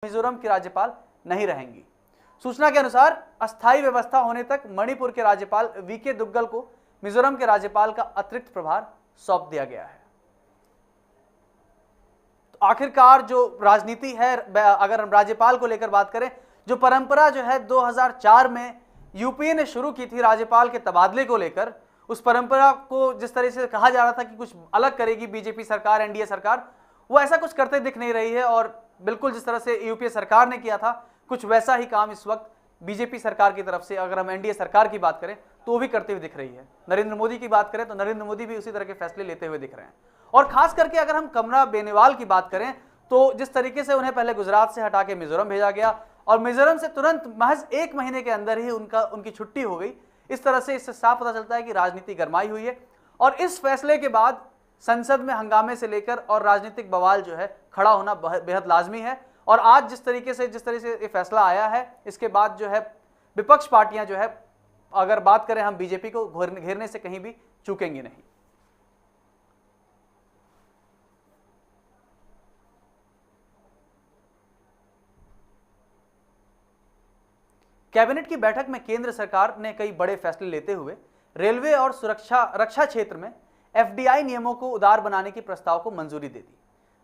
मिजोरम की राज्यपाल नहीं रहेंगी। सूचना के अनुसार अस्थायी व्यवस्था होने तक मणिपुर के राज्यपाल वीके दुग्गल को मिजोरम के राज्यपाल का अतिरिक्त प्रभार सौंप दिया गया है। तो आखिरकार जो राजनीति है, अगर हम राज्यपाल को लेकर बात करें, जो परंपरा जो है 2004 में यूपीए ने शुरू की थी राज्यपाल के तबादले को लेकर, उस परंपरा को जिस तरह से कहा जा रहा था कि कुछ अलग करेगी बीजेपी सरकार, एनडीए सरकार, वो ऐसा कुछ करते दिख नहीं रही है। और बिल्कुल जिस तरह से यूपीए सरकार ने किया था, कुछ वैसा ही काम इस वक्त बीजेपी सरकार की तरफ से, अगर हम एनडीए सरकार की बात करें तो वो भी करते हुए दिख रही है। नरेंद्र मोदी की बात करें तो नरेंद्र मोदी भी उसी तरह के फैसले लेते हुए दिख रहे हैं। और खास करके अगर हम कमला बेनीवाल की बात करें तो जिस तरीके से उन्हें पहले गुजरात से हटा के मिजोरम भेजा गया और मिजोरम से तुरंत महज 1 महीने के अंदर ही उनकी छुट्टी हो गई, इस तरह से इससे साफ पता चलता है कि राजनीति गरमाई हुई है। और इस फैसले के बाद संसद में हंगामे से लेकर और राजनीतिक बवाल जो है खड़ा होना बेहद लाजमी है। और आज जिस तरीके से ये फैसला आया है, इसके बाद जो है विपक्ष पार्टियां जो है, अगर बात करें हम बीजेपी को घेरने से कहीं भी चूकेंगी नहीं। कैबिनेट की बैठक में केंद्र सरकार ने कई बड़े फैसले लेते हुए रेलवे और रक्षा क्षेत्र में एफडीआई नियमों को उदार बनाने के प्रस्ताव को मंजूरी दे दी।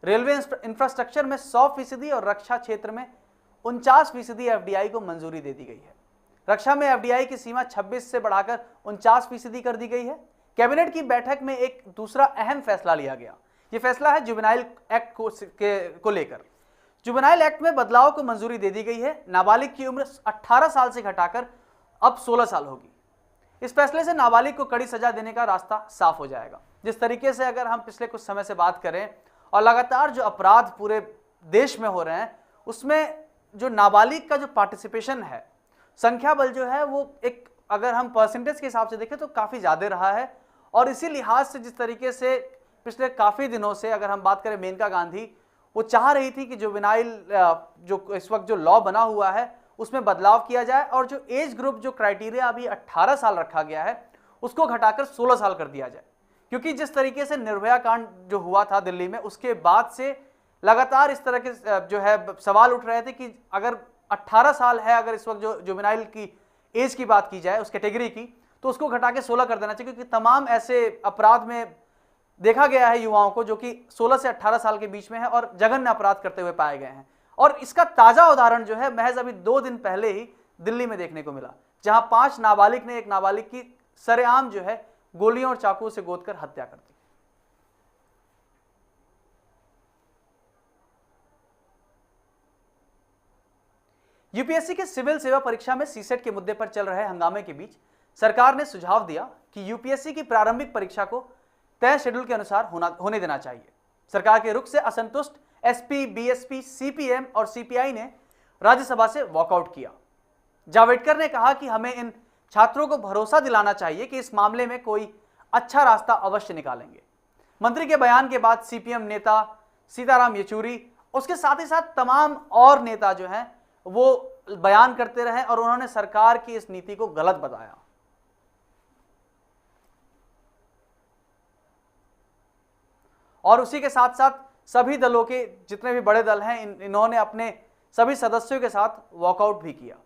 रेलवे इंफ्रास्ट्रक्चर में 100% और रक्षा क्षेत्र में 49% एफडीआई को मंजूरी दे दी गई है। रक्षा में एफडीआई की सीमा 26 से बढ़ाकर 49% कर दी गई है। कैबिनेट की बैठक में एक दूसरा अहम फैसला लिया गया। यह फैसला है जुवेनाइल एक्ट को लेकर। जुवेनाइल एक्ट में बदलाव को मंजूरी दे दी गई है। नाबालिग की उम्र 18 साल से घटाकर अब 16 साल होगी। इस फैसले से नाबालिग को कड़ी सजा देने का रास्ता साफ हो जाएगा। जिस तरीके से अगर हम पिछले कुछ समय से बात करें और लगातार जो अपराध पूरे देश में हो रहे हैं, उसमें जो नाबालिग का जो पार्टिसिपेशन है, संख्या बल जो है वो एक, अगर हम परसेंटेज के हिसाब से देखें तो काफ़ी ज़्यादा रहा है। और इसी लिहाज से जिस तरीके से पिछले काफ़ी दिनों से अगर हम बात करें, मेनका गांधी वो चाह रही थी कि जुवेनाइल जो इस वक्त जो लॉ बना हुआ है उसमें बदलाव किया जाए और जो एज ग्रुप, जो क्राइटेरिया अभी 18 साल रखा गया है, उसको घटाकर 16 साल कर दिया जाए। क्योंकि जिस तरीके से निर्भया कांड जो हुआ था दिल्ली में, उसके बाद से लगातार इस तरह के जो है सवाल उठ रहे थे कि अगर 18 साल है, अगर इस वक्त जो जुवेनाइल की एज की बात की जाए उस कैटेगरी की, तो उसको घटा के 16 कर देना चाहिए। क्योंकि तमाम ऐसे अपराध में देखा गया है युवाओं को जो कि 16 से 18 साल के बीच में है और जघन्य अपराध करते हुए पाए गए हैं। और इसका ताजा उदाहरण जो है महज अभी 2 दिन पहले ही दिल्ली में देखने को मिला, जहां 5 नाबालिग ने एक नाबालिग की सरेआम जो है गोलियों और चाकू से गोदकर हत्या कर दी। यूपीएससी के सिविल सेवा परीक्षा में सीसेट के मुद्दे पर चल रहे हंगामे के बीच सरकार ने सुझाव दिया कि यूपीएससी की प्रारंभिक परीक्षा को तय शेड्यूल के अनुसार होने देना चाहिए। सरकार के रुख से असंतुष्ट एसपी, बीएसपी, सीपीएम और सीपीआई ने राज्यसभा से वॉकआउट किया। जावड़ेकर ने कहा कि हमें इन छात्रों को भरोसा दिलाना चाहिए कि इस मामले में कोई अच्छा रास्ता अवश्य निकालेंगे। मंत्री के बयान के बाद सीपीएम नेता सीताराम येचुरी, उसके साथ ही साथ तमाम और नेता जो हैं वो बयान करते रहे और उन्होंने सरकार की इस नीति को गलत बताया। और उसी के साथ साथ सभी दलों के जितने भी बड़े दल हैं, इन्होंने अपने सभी सदस्यों के साथ वॉकआउट भी किया।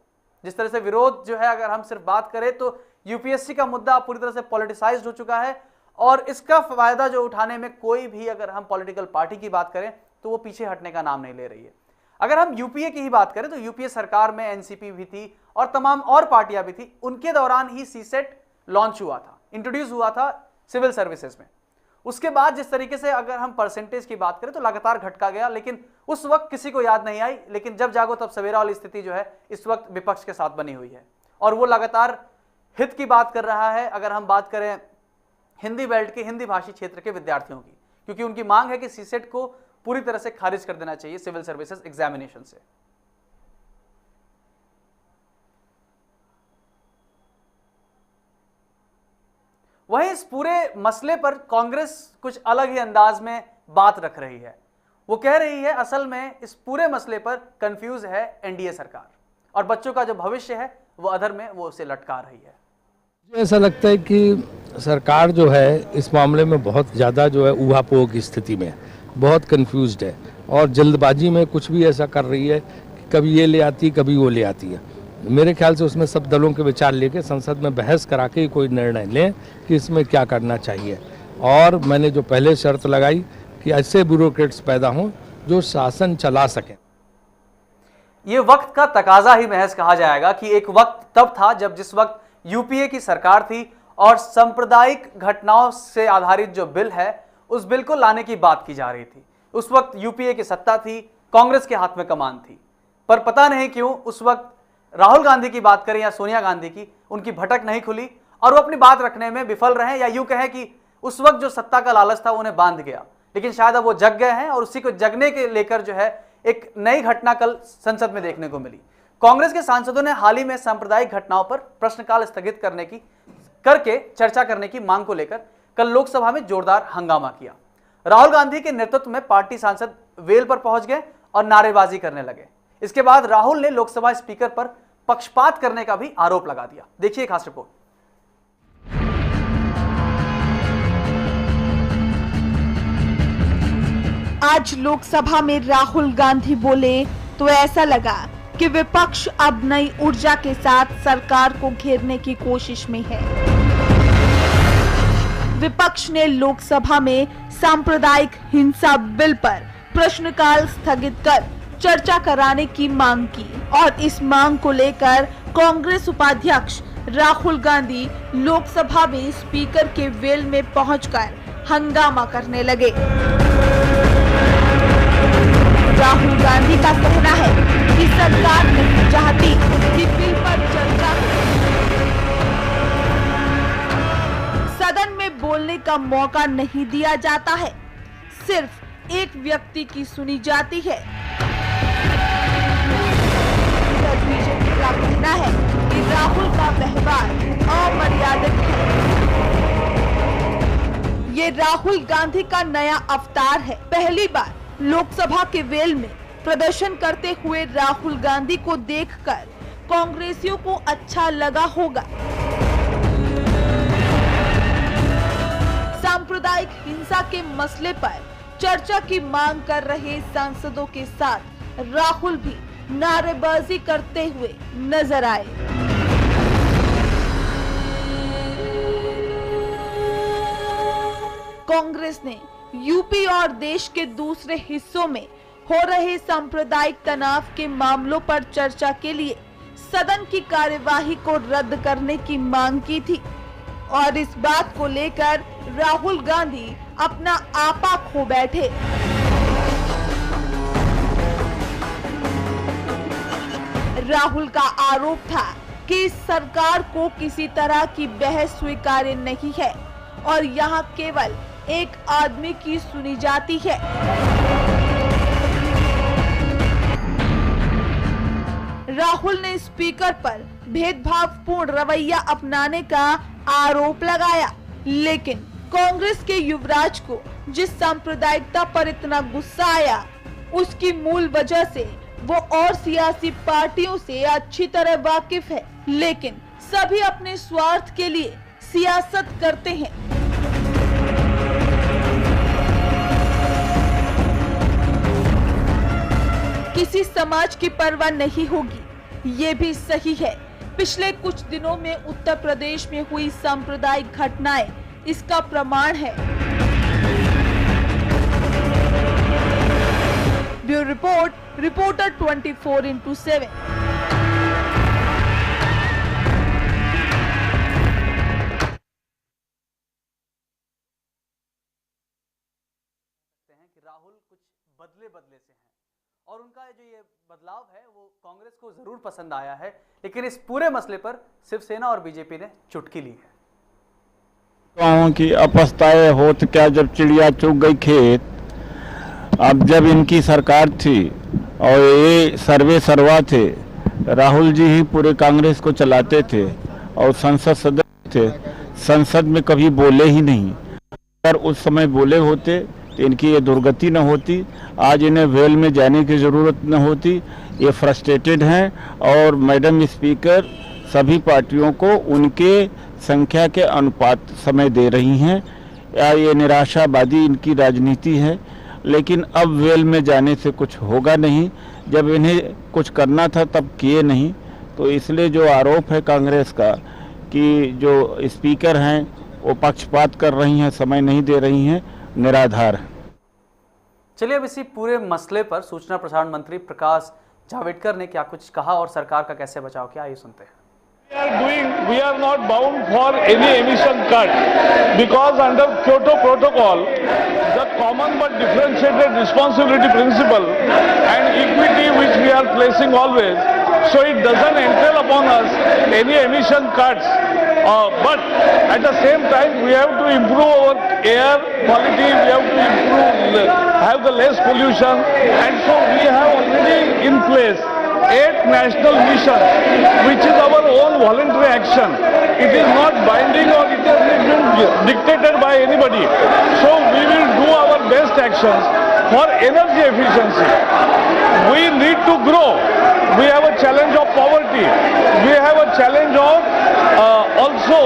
जिस तरह से विरोध जो है, अगर हम सिर्फ बात करें तो यूपीएससी का मुद्दा पूरी तरह से पॉलिटिसाइज्ड हो चुका है और इसका फायदा जो उठाने में कोई भी, अगर हम पॉलिटिकल पार्टी की बात करें तो वो पीछे हटने का नाम नहीं ले रही है। अगर हम यूपीए की ही बात करें तो यूपीए सरकार में एनसीपी भी थी और तमाम और पार्टियां भी थी। उनके दौरान ही सीसेट लॉन्च हुआ था, इंट्रोड्यूस हुआ था सिविल सर्विसेज में। उसके बाद जिस तरीके से अगर हम परसेंटेज की बात करें तो लगातार घटका गया, लेकिन उस वक्त किसी को याद नहीं आई। लेकिन जब जागो तब सवेरा वाली स्थिति जो है इस वक्त विपक्ष के साथ बनी हुई है और वो लगातार हित की बात कर रहा है। अगर हम बात करें हिंदी बेल्ट के, हिंदी भाषी क्षेत्र के विद्यार्थियों की, क्योंकि उनकी मांग है कि सीसेट को पूरी तरह से खारिज कर देना चाहिए सिविल सर्विसेज एग्जामिनेशन से। वहीं इस पूरे मसले पर कांग्रेस कुछ अलग ही अंदाज में बात रख रही है। वो कह रही है असल में इस पूरे मसले पर कंफ्यूज है एनडीए सरकार और बच्चों का जो भविष्य है वो अधर में वो उसे लटका रही है। मुझे ऐसा लगता है कि सरकार जो है इस मामले में बहुत ज़्यादा जो है ऊहापोह की स्थिति में, बहुत कंफ्यूज्ड है। और जल्दबाजी में कुछ भी ऐसा कर रही है कि कभी ये ले आती कभी वो ले आती है। मेरे ख्याल से उसमें सब दलों के विचार लेके संसद में बहस करा के कोई निर्णय लें कि इसमें क्या करना चाहिए। और मैंने जो पहले शर्त लगाई कि ऐसे ब्यूरोक्रेट्स पैदा हों जो शासन चला सकें। ये वक्त का तकाजा ही महज कहा जाएगा कि एक वक्त तब था जब जिस वक्त यूपीए की सरकार थी और सांप्रदायिक घटनाओं से आधारित जो बिल है उस बिल को लाने की बात की जा रही थी। उस वक्त यूपीए की सत्ता थी, कांग्रेस के हाथ में कमान थी, पर पता नहीं क्यों उस वक्त राहुल गांधी की बात करें या सोनिया गांधी की, उनकी भटक नहीं खुली और वो अपनी बात रखने में विफल रहे, या यूं कहें कि उस वक्त जो सत्ता का लालच था उन्हें बांध गया। लेकिन शायद अब वो जग गए हैं और उसी को जगने के लेकर जो है एक नई घटना कल संसद में देखने को मिली। कांग्रेस के सांसदों ने हाल ही में सांप्रदायिक घटनाओं पर प्रश्नकाल स्थगित करके चर्चा करने की मांग को लेकर कल लोकसभा में जोरदार हंगामा किया। राहुल गांधी के नेतृत्व में पार्टी सांसद वेल पर पहुंच गए और नारेबाजी करने लगे। इसके बाद राहुल ने लोकसभा स्पीकर पर पक्षपात करने का भी आरोप लगा दिया। देखिए खास रिपोर्ट। आज लोकसभा में राहुल गांधी बोले तो ऐसा लगा कि विपक्ष अब नई ऊर्जा के साथ सरकार को घेरने की कोशिश में है। विपक्ष ने लोकसभा में सांप्रदायिक हिंसा बिल पर प्रश्नकाल स्थगित कर चर्चा कराने की मांग की और इस मांग को लेकर कांग्रेस उपाध्यक्ष राहुल गांधी लोकसभा में स्पीकर के वेल में पहुंचकर हंगामा करने लगे। राहुल गांधी का कहना है कि सरकार नहीं चाहती कि बिल पर चर्चा हो। सदन में बोलने का मौका नहीं दिया जाता है, सिर्फ एक व्यक्ति की सुनी जाती है। बीजेपी का कहना है कि राहुल का व्यवहार अमर्यादित है। ये राहुल गांधी का नया अवतार है। पहली बार लोकसभा के वेल में प्रदर्शन करते हुए राहुल गांधी को देखकर कांग्रेसियों को अच्छा लगा होगा। सांप्रदायिक हिंसा के मसले पर चर्चा की मांग कर रहे सांसदों के साथ राहुल भी नारेबाजी करते हुए नजर आए। कांग्रेस ने यूपी और देश के दूसरे हिस्सों में हो रहे सांप्रदायिक तनाव के मामलों पर चर्चा के लिए सदन की कार्यवाही को रद्द करने की मांग की थी और इस बात को लेकर राहुल गांधी अपना आपा खो बैठे। राहुल का आरोप था कि इस सरकार को किसी तरह की बहस स्वीकार्य नहीं है और यहाँ केवल एक आदमी की सुनी जाती है। राहुल ने स्पीकर पर भेदभावपूर्ण रवैया अपनाने का आरोप लगाया, लेकिन कांग्रेस के युवराज को जिस सांप्रदायिकता पर इतना गुस्सा आया, उसकी मूल वजह से वो और सियासी पार्टियों से अच्छी तरह वाकिफ है, लेकिन सभी अपने स्वार्थ के लिए सियासत करते हैं। किसी समाज की परवाह नहीं होगी, ये भी सही है। पिछले कुछ दिनों में उत्तर प्रदेश में हुई सांप्रदायिक घटनाएं इसका प्रमाण है। Bureau report, reporter 24x7। Rahul कुछ बदले से हैं और उनका जो ये बदलाव है वो कांग्रेस को जरूर पसंद आया है, लेकिन इस पूरे मसले पर शिवसेना और बीजेपी ने चुटकी ली है। गाँव की अपस्ताएं होत क्या, जब चिड़िया चुग गई खेत। अब जब इनकी सरकार थी और ये सर्वे सर्वा थे, राहुल जी ही पूरे कांग्रेस को चलाते थे और संसद सदस्य थे, संसद में कभी बोले ही नहीं। अगर उस समय बोले होते तो इनकी ये दुर्गति न होती, आज इन्हें वेल में जाने की ज़रूरत न होती। ये फ्रस्ट्रेटेड हैं और मैडम स्पीकर सभी पार्टियों को उनके संख्या के अनुपात समय दे रही हैं। या ये निराशावादी इनकी राजनीति है लेकिन अब वेल में जाने से कुछ होगा नहीं। जब इन्हें कुछ करना था तब किए नहीं, तो इसलिए जो आरोप है कांग्रेस का कि जो स्पीकर हैं वो पक्षपात कर रही हैं, समय नहीं दे रही हैं, निराधार है। चलिए अब इसी पूरे मसले पर सूचना प्रसारण मंत्री प्रकाश जावड़ेकर ने क्या कुछ कहा और सरकार का कैसे बचाव किया, आइए सुनते हैं। We are not bound for any emission cut because under Kyoto Protocol, the common but differentiated responsibility principle and equity which we are placing always, so it doesn't entail upon us any emission cuts. But at the same time, we have to improve our air quality. We have to have the less pollution, and so we have already in place 8 national missions, which is our own voluntary action. It is not binding or it has been dictated by anybody. So we will do our best actions for energy efficiency. We need to grow. We have a challenge of poverty. We have a challenge of also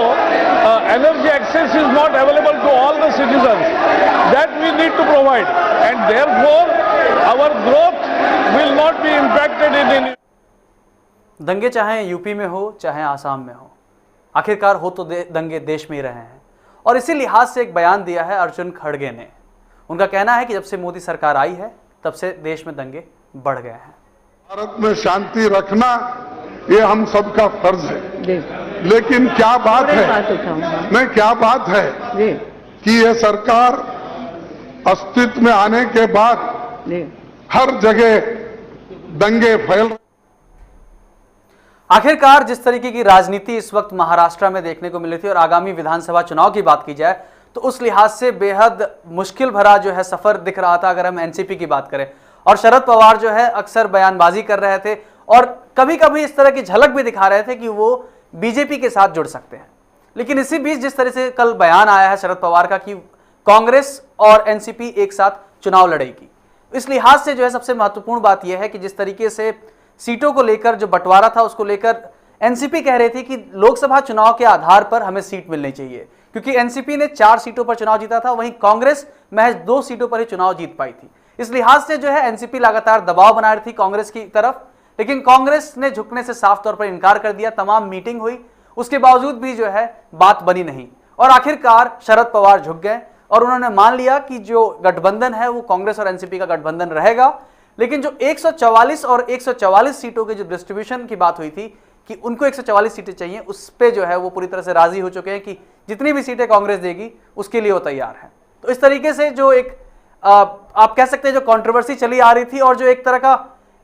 energy access is not available to all the citizens. That we need to provide, and therefore our growth will not be impacted in any. दंगे चाहे UP में हो चाहे आसाम में हो, आखिरकार हो तो दंगे देश में ही रहे हैं। और इसी लिहाज से एक बयान दिया है अर्जुन खड़गे ने। उनका कहना है कि जब से मोदी सरकार आई है तब से देश में दंगे बढ़ गए हैं। भारत में शांति रखना ये हम सबका फर्ज है, लेकिन क्या बात है, नहीं क्या बात है कि ये सरकार अस्तित्व में आने के बाद हर जगह दंगे फैल। आखिरकार जिस तरीके की राजनीति इस वक्त महाराष्ट्र में देखने को मिल रही थी और आगामी विधानसभा चुनाव की बात की जाए तो उस लिहाज से बेहद मुश्किल भरा जो है सफर दिख रहा था अगर हम एनसीपी की बात करें। और शरद पवार जो है अक्सर बयानबाजी कर रहे थे और कभी कभी इस तरह की झलक भी दिखा रहे थे कि वो बीजेपी के साथ जुड़ सकते हैं। लेकिन इसी बीच जिस तरह से कल बयान आया है शरद पवार का कि कांग्रेस और एनसीपी एक साथ चुनाव लड़ेगी, इस लिहाज से जो है सबसे महत्वपूर्ण बात यह है कि जिस तरीके से सीटों को लेकर जो बंटवारा था उसको लेकर एनसीपी कह रही थी कि लोकसभा चुनाव के आधार पर हमें सीट मिलनी चाहिए, क्योंकि एनसीपी ने 4 सीटों पर चुनाव जीता था, वहीं कांग्रेस महज 2 सीटों पर ही चुनाव जीत पाई थी। इस लिहाज से जो है एनसीपी लगातार दबाव बना रही थी कांग्रेस की तरफ, लेकिन कांग्रेस ने झुकने से साफ तौर पर इनकार कर दिया। तमाम मीटिंग हुई, उसके बावजूद भी जो है बात बनी नहीं और आखिरकार शरद पवार झुक गए और उन्होंने मान लिया कि जो गठबंधन है वो कांग्रेस और एनसीपी का गठबंधन रहेगा। लेकिन जो 144 और 144 सीटों के जो डिस्ट्रीब्यूशन की बात हुई थी कि उनको 144 सीटें चाहिए, उस पे जो है वो पूरी तरह से राजी हो चुके हैं कि जितनी भी सीटें कांग्रेस देगी उसके लिए वो तैयार है। तो इस तरीके से जो एक आप कह सकते हैं जो कंट्रोवर्सी चली आ रही थी और जो एक तरह का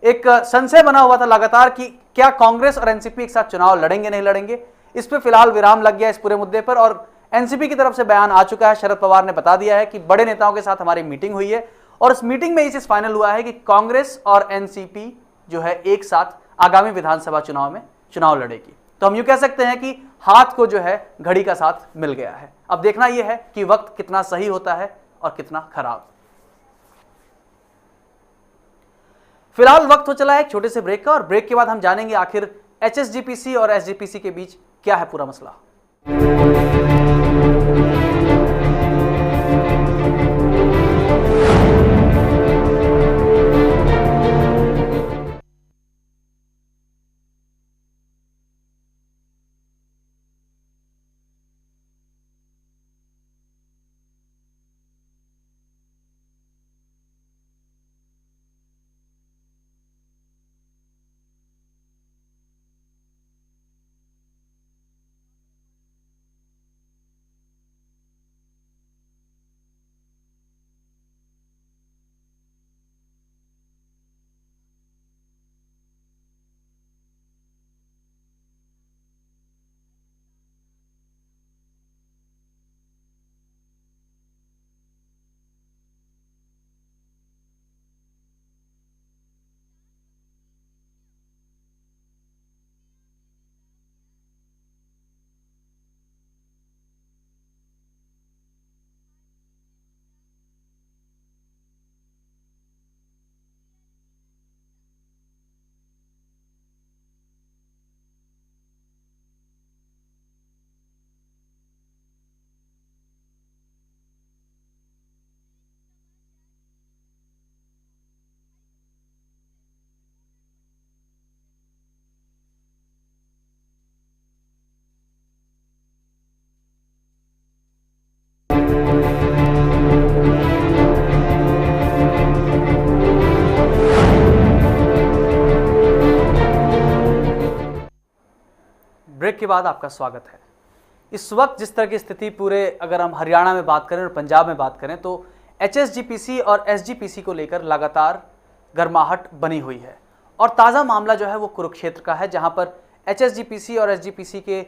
एक संशय बना हुआ था लगातार कि क्या कांग्रेस और एनसीपी एक साथ चुनाव लड़ेंगे नहीं लड़ेंगे, इस पे फिलहाल विराम लग गया इस पूरे मुद्दे पर। और एनसीपी की तरफ से बयान आ चुका है, शरद पवार ने बता दिया है कि बड़े नेताओं के साथ हमारी मीटिंग हुई है और इस मीटिंग में ये चीज फाइनल हुआ है कि कांग्रेस और एनसीपी जो है एक साथ आगामी विधानसभा चुनाव में चुनाव लड़ेगी। तो हम यूं कह सकते हैं कि हाथ को जो है घड़ी का साथ मिल गया है। अब देखना यह है कि वक्त कितना सही होता है और कितना खराब। फिलहाल वक्त हो चला है एक छोटे से ब्रेक का और ब्रेक के बाद हम जानेंगे आखिर एचएसजीपीसी और एसजीपीसी के बीच क्या है पूरा मसला। ब्रेक के बाद आपका स्वागत है। इस वक्त जिस तरह की स्थिति पूरे अगर हम हरियाणा में बात करें और पंजाब में बात करें तो HSGPC और SGPC को लेकर लगातार गर्माहट बनी हुई है और ताज़ा मामला जो है वो कुरुक्षेत्र का है, जहां पर HSGPC और SGPC के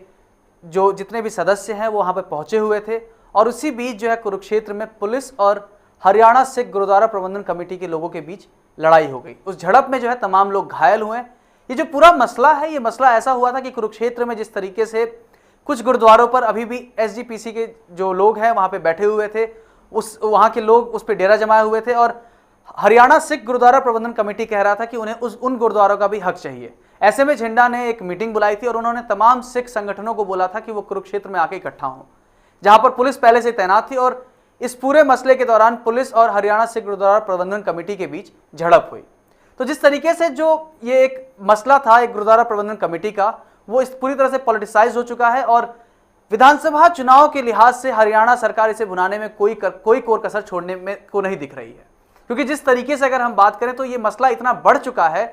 जो जितने भी सदस्य हैं वो वहां पर पहुंचे हुए थे और उसी बीच जो है कुरुक्षेत्र में पुलिस और हरियाणा सिख गुरुद्वारा प्रबंधन कमेटी के लोगों के बीच लड़ाई हो गई। उस झड़प में जो है तमाम लोग घायल हुए। ये जो पूरा मसला है, ये मसला ऐसा हुआ था कि कुरुक्षेत्र में जिस तरीके से कुछ गुरुद्वारों पर अभी भी SGPC के जो लोग हैं वहां पे बैठे हुए थे, वहां के लोग उस पर डेरा जमाए हुए थे और हरियाणा सिख गुरुद्वारा प्रबंधन कमेटी कह रहा था कि उन्हें उन गुरुद्वारों का भी हक चाहिए। ऐसे में झिंडा ने एक मीटिंग बुलाई थी और उन्होंने तमाम सिख संगठनों को बोला था कि वो कुरुक्षेत्र में आके इकट्ठा हों, जहां पर पुलिस पहले से तैनात थी और इस पूरे मसले के दौरान पुलिस और हरियाणा सिख गुरुद्वारा प्रबंधन कमेटी के बीच झड़प हुई। तो जिस तरीके से जो ये एक मसला था एक गुरुद्वारा प्रबंधन कमेटी का, वो इस पूरी तरह से पॉलिटिसाइज हो चुका है और विधानसभा चुनाव के लिहाज से हरियाणा सरकार इसे भुनाने में कोई कोर कसर छोड़ने में को नहीं दिख रही है, क्योंकि जिस तरीके से अगर हम बात करें तो ये मसला इतना बढ़ चुका है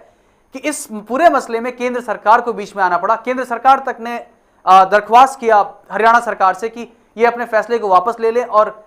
कि इस पूरे मसले में केंद्र सरकार को बीच में आना पड़ा। केंद्र सरकार तक ने दरख्वास्त किया हरियाणा सरकार से कि ये अपने फैसले को वापस ले ले और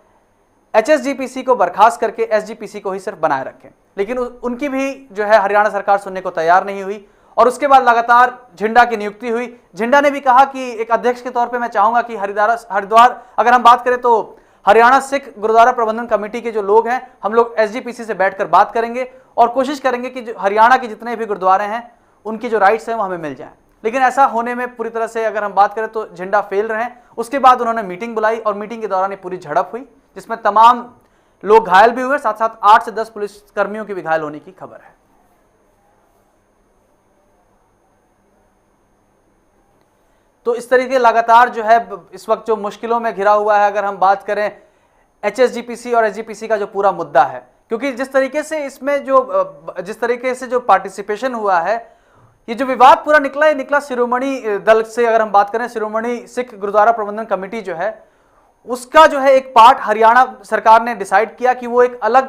HSGPC को बर्खास्त करके SGPC को ही सिर्फ बनाए रखें, लेकिन उनकी भी जो है हरियाणा सरकार सुनने को तैयार नहीं हुई और उसके बाद लगातार झिंडा की नियुक्ति हुई। झिंडा ने भी कहा कि एक अध्यक्ष के तौर पे मैं चाहूंगा कि हरिद्वार अगर हम बात करें तो हरियाणा सिख गुरुद्वारा प्रबंधन कमेटी के जो लोग हैं, हम लोग SGPC से बैठकर बात करेंगे और कोशिश करेंगे कि जो हरियाणा के जितने भी गुरुद्वारे हैं उनकी जो राइट्स हैं वो हमें मिल जाएं। लेकिन ऐसा होने में पूरी तरह से अगर हम बात करें तो झिंडा फेल रहे। उसके बाद उन्होंने मीटिंग बुलाई और मीटिंग के दौरान ये पूरी झड़प हुई, जिसमें तमाम लोग घायल भी हुए, साथ साथ 8 से 10 पुलिस कर्मियों के भी घायल होने की खबर है। तो इस तरीके लगातार जो है इस वक्त जो मुश्किलों में घिरा हुआ है, अगर हम बात करें HSGPC और SGPC का जो पूरा मुद्दा है, क्योंकि जिस तरीके से जो पार्टिसिपेशन हुआ है, ये जो विवाद पूरा निकला, ये निकला शिरोमणि दल से। अगर हम बात करें शिरोमणि सिख गुरुद्वारा प्रबंधन कमेटी जो है उसका जो है एक पार्ट हरियाणा सरकार ने डिसाइड किया कि वो एक अलग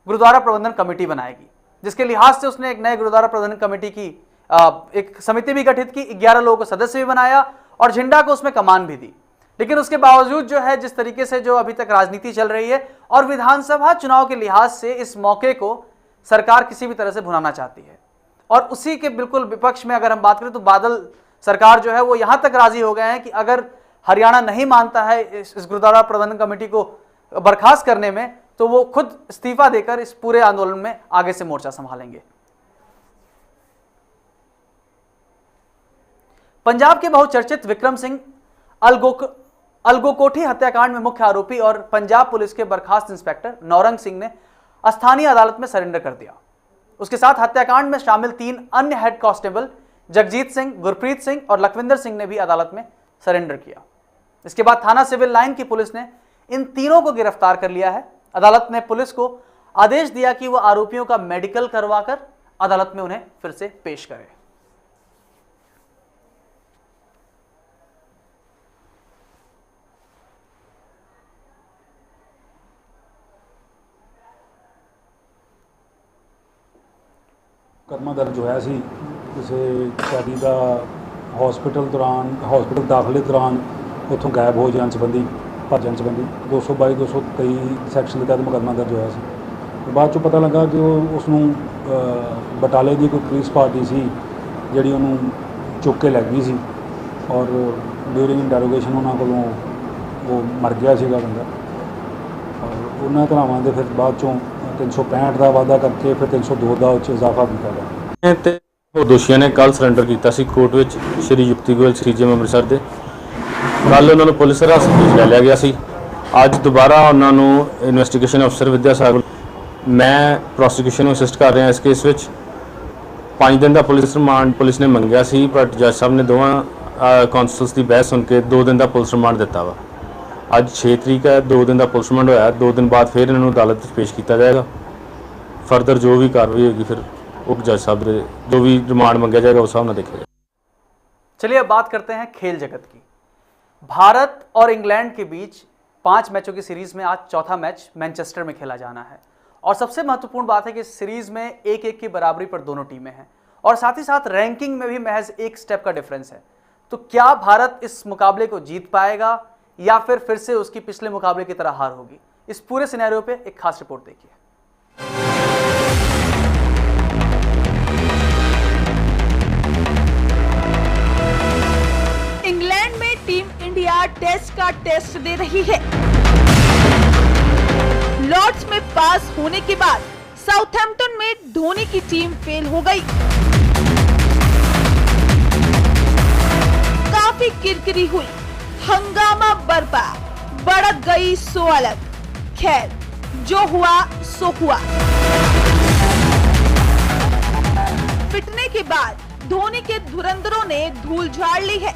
गुरुद्वारा प्रबंधन कमेटी बनाएगी, जिसके लिहाज से उसने एक नए गुरुद्वारा प्रबंधन कमेटी की एक समिति भी गठित की, 11 लोगों को सदस्य भी बनाया और झिंडा को उसमें कमान भी दी। लेकिन उसके बावजूद जो है जिस तरीके से जो अभी तक राजनीति चल रही है और विधानसभा चुनाव के लिहाज से इस मौके को सरकार किसी भी तरह से भुनाना चाहती है और उसी के बिल्कुल विपक्ष में अगर हम बात करें तो बादल सरकार जो है वो यहां तक राजी हो गए हैं कि अगर हरियाणा नहीं मानता है इस गुरुद्वारा प्रबंधन कमेटी को बर्खास्त करने में, तो वो खुद इस्तीफा देकर इस पूरे आंदोलन में आगे से मोर्चा संभालेंगे। पंजाब के बहुचर्चित विक्रम सिंह अलगोकोठी हत्याकांड में मुख्य आरोपी और पंजाब पुलिस के बर्खास्त इंस्पेक्टर नौरंग सिंह ने स्थानीय अदालत में सरेंडर कर दिया। उसके साथ हत्याकांड में शामिल 3 अन्य हेड कांस्टेबल जगजीत सिंह, गुरप्रीत सिंह और लखविंदर सिंह ने भी अदालत में सरेंडर किया। इसके बाद थाना सिविल लाइन की पुलिस ने इन तीनों को गिरफ्तार कर लिया है। अदालत ने पुलिस को आदेश दिया कि वह आरोपियों का मेडिकल करवाकर अदालत में उन्हें फिर से पेश करे। ਮੁਕੱਦਮਾ ਦਰਜ ਹੋਇਆ ਸੀ ਕਿਸੇ ਕੈਦੀ ਦਾ ਹਸਪੀਟਲ ਦਾਖਲੇ ਦੌਰਾਨ ਉੱਥੋਂ ਗਾਇਬ ਹੋ ਜਾਣ ਸੰਬੰਧੀ ਭੱਜਣ ਸੰਬੰਧੀ 222 223 ਸੈਕਸ਼ਨ ਦੇ ਤਹਿਤ ਮੁਕੱਦਮਾ ਦਰਜ ਹੋਇਆ ਸੀ। ਤੇ ਬਾਅਦ 'ਚੋਂ ਪਤਾ ਲੱਗਾ ਕਿ ਉਸ ਨੂੰ ਬਟਾਲੇ ਦੀ ਕੋਈ ਪੁਲਿਸ ਪਾਰਟੀ ਸੀ ਜਿਹੜੀ ਉਹਨੂੰ ਚੁੱਕ ਕੇ ਲੈ ਗਈ ਸੀ ਔਰ ਡਿਊਰਿੰਗ ਇੰਟਰੋਗੇਸ਼ਨ ਉਹਨਾਂ ਕੋਲੋਂ ਉਹ ਮਰ ਗਿਆ ਸੀਗਾ ਬੰਦਾ ਔਰ ਉਹਨਾਂ ਧਾਰਾਵਾਂ ਦੇ ਫਿਰ ਬਾਅਦ 'ਚੋਂ 365 ਦਾ ਵਾਅਦਾ ਕਰਕੇ ਫਿਰ 302 ਦਾ ਉੱਚ ਇਜ਼ਾਫਾ ਕੀਤਾ ਗਿਆ ਤੇ ਉਹ ਦੋਸ਼ੀਆਂ ਨੇ ਕੱਲ ਸਰੈਂਡਰ ਕੀਤਾ ਸੀ ਕੋਰਟ ਵਿੱਚ ਸ਼੍ਰੀ ਯੁਕਤੀ ਗੋਇਲ ਸ੍ਰੀਜਮ ਅੰਮ੍ਰਿਤਸਰ ਦੇ। ਕੱਲ ਉਹਨਾਂ ਨੂੰ ਪੁਲਿਸ ਹਿਰਾਸਤ ਵਿੱਚ ਲੈ ਲਿਆ ਗਿਆ ਸੀ। ਅੱਜ ਦੁਬਾਰਾ ਉਹਨਾਂ ਨੂੰ ਇਨਵੈਸਟੀਗੇਸ਼ਨ ਅਫਸਰ ਵਿਦਿਆ ਸਾਗਰ ਮੈਂ ਪ੍ਰੋਸੀਕਿਊਸ਼ਨ ਨੂੰ ਅਸਿਸਟ ਕਰ ਰਿਹਾ ਇਸ ਕੇਸ ਵਿੱਚ 5 ਦਿਨ ਦਾ ਪੁਲਿਸ ਰਿਮਾਂਡ ਪੁਲਿਸ ਨੇ ਮੰਗਿਆ ਸੀ, ਬਟ ਜੱਜ ਸਾਹਿਬ ਨੇ ਦੋਵਾਂ ਕੌਂਸਲਸ ਦੀ ਬਹਿਸ ਸੁਣ ਕੇ 2 ਦਿਨ ਦਾ ਪੁਲਿਸ ਰਿਮਾਂਡ ਦਿੱਤਾ ਵਾ। ਅੱਜ 6 ਤਰੀਕ ਹੈ, 2 ਦਿਨ ਦਾ ਪੁਲਿਸ ਰਿਮਾਂਡ ਹੋਇਆ। 2 दिन बाद फिर ਇਹਨਾਂ ਨੂੰ ਅਦਾਲਤ ਵਿੱਚ ਪੇਸ਼ ਕੀਤਾ ਜਾਏਗਾ। ਫਰਦਰ ਜੋ ਵੀ ਕਾਰਵਾਈ ਹੋगी फिर उप जज साहब जो भी रिमांड मंगा जाएगा उस हिसाब से देखेगा। चलिए अब बात करते हैं खेल जगत की। भारत और इंग्लैंड के बीच 5 मैचों की सीरीज में आज चौथा मैच मैनचेस्टर में खेला जाना है और सबसे महत्वपूर्ण बात है कि इस सीरीज में 1-1 की बराबरी पर दोनों टीमें हैं और साथ ही साथ रैंकिंग में भी महज 1 स्टेप का डिफरेंस है। तो क्या भारत इस मुकाबले को जीत पाएगा या फिर से उसकी पिछले मुकाबले की तरह हार होगी? इस पूरे सिनेरियो पे एक खास रिपोर्ट देखिए। इंग्लैंड में टीम इंडिया टेस्ट का टेस्ट दे रही है। लॉर्ड्स में पास होने के बाद साउथहैम्पटन में धोनी की टीम फेल हो गई। काफी किरकिरी हुई, हंगामा बरपा, बढ़त गई सो अलग। खैर, जो हुआ सो हुआ। पिटने के बाद धोनी के धुरंधरों ने धूल झाड़ ली है।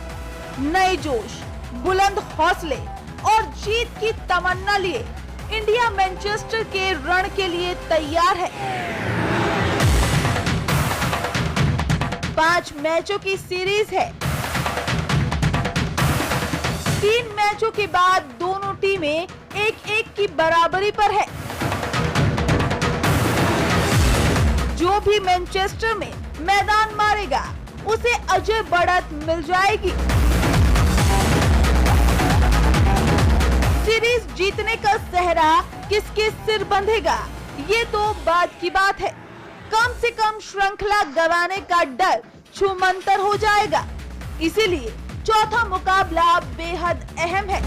नए जोश, बुलंद हौसले और जीत की तमन्ना लिए इंडिया मैनचेस्टर के रण के लिए तैयार है। 5 मैचों की सीरीज है। 3 मैचों के बाद दोनों टीमें 1-1 की बराबरी पर है। जो भी मैनचेस्टर में मैदान मारेगा उसे अजय बढ़त मिल जाएगी। सीरीज जीतने का सेहरा किसके सिर बंधेगा, ये तो बाद की बात है। कम से कम श्रृंखला गंवाने का डर छूमंतर हो जाएगा। इसीलिए चौथा मुकाबला बेहद अहम है।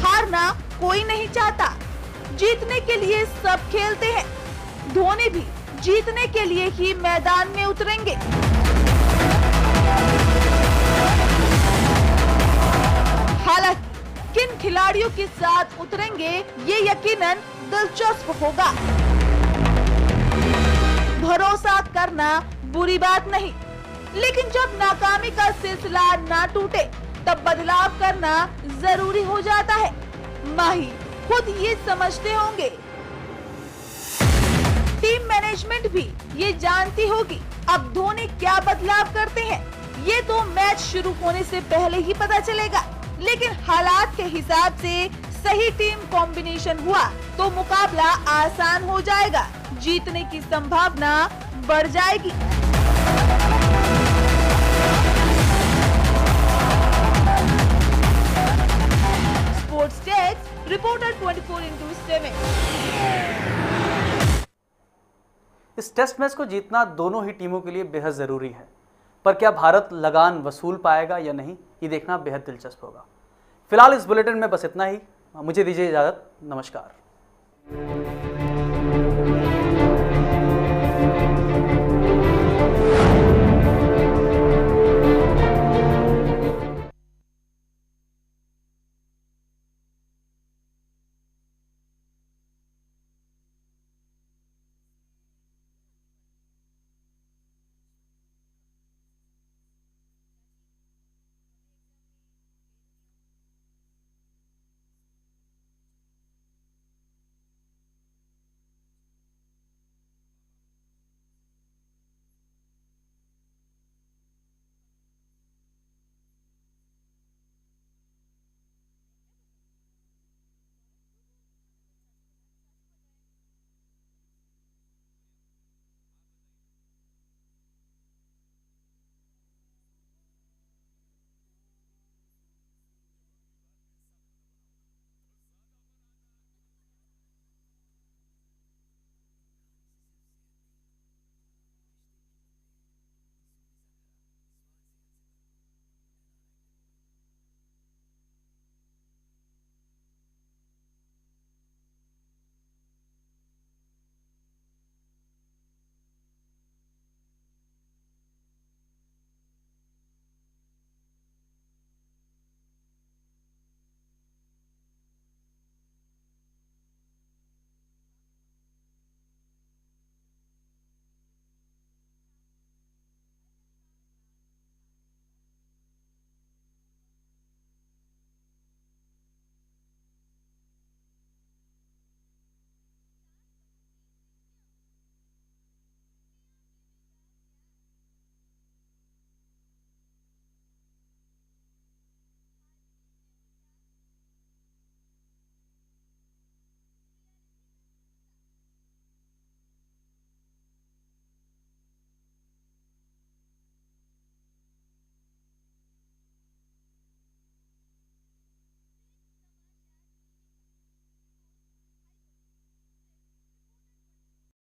हारना कोई नहीं चाहता, जीतने के लिए सब खेलते हैं। धोनी भी जीतने के लिए ही मैदान में उतरेंगे। हालांकि किन खिलाड़ियों के साथ उतरेंगे ये यकीनन दिलचस्प होगा। भरोसा करना बुरी बात नहीं, लेकिन जब नाकामी का सिलसिला ना टूटे तब बदलाव करना जरूरी हो जाता है। माही खुद ये समझते होंगे, टीम मैनेजमेंट भी ये जानती होगी। अब धोनी क्या बदलाव करते हैं ये तो मैच शुरू होने से पहले ही पता चलेगा, लेकिन हालात के हिसाब से सही टीम कॉम्बिनेशन हुआ तो मुकाबला आसान हो जाएगा, जीतने की संभावना बढ़ जाएगी। Sports desk reporter 24/7। इस टेस्ट मैच को जीतना दोनों ही टीमों के लिए बेहद जरूरी है, पर क्या भारत लगान वसूल पाएगा या नहीं, ये देखना बेहद दिलचस्प होगा। फिलहाल इस बुलेटिन में बस इतना ही। मुझे दीजिए इजाजत। नमस्कार।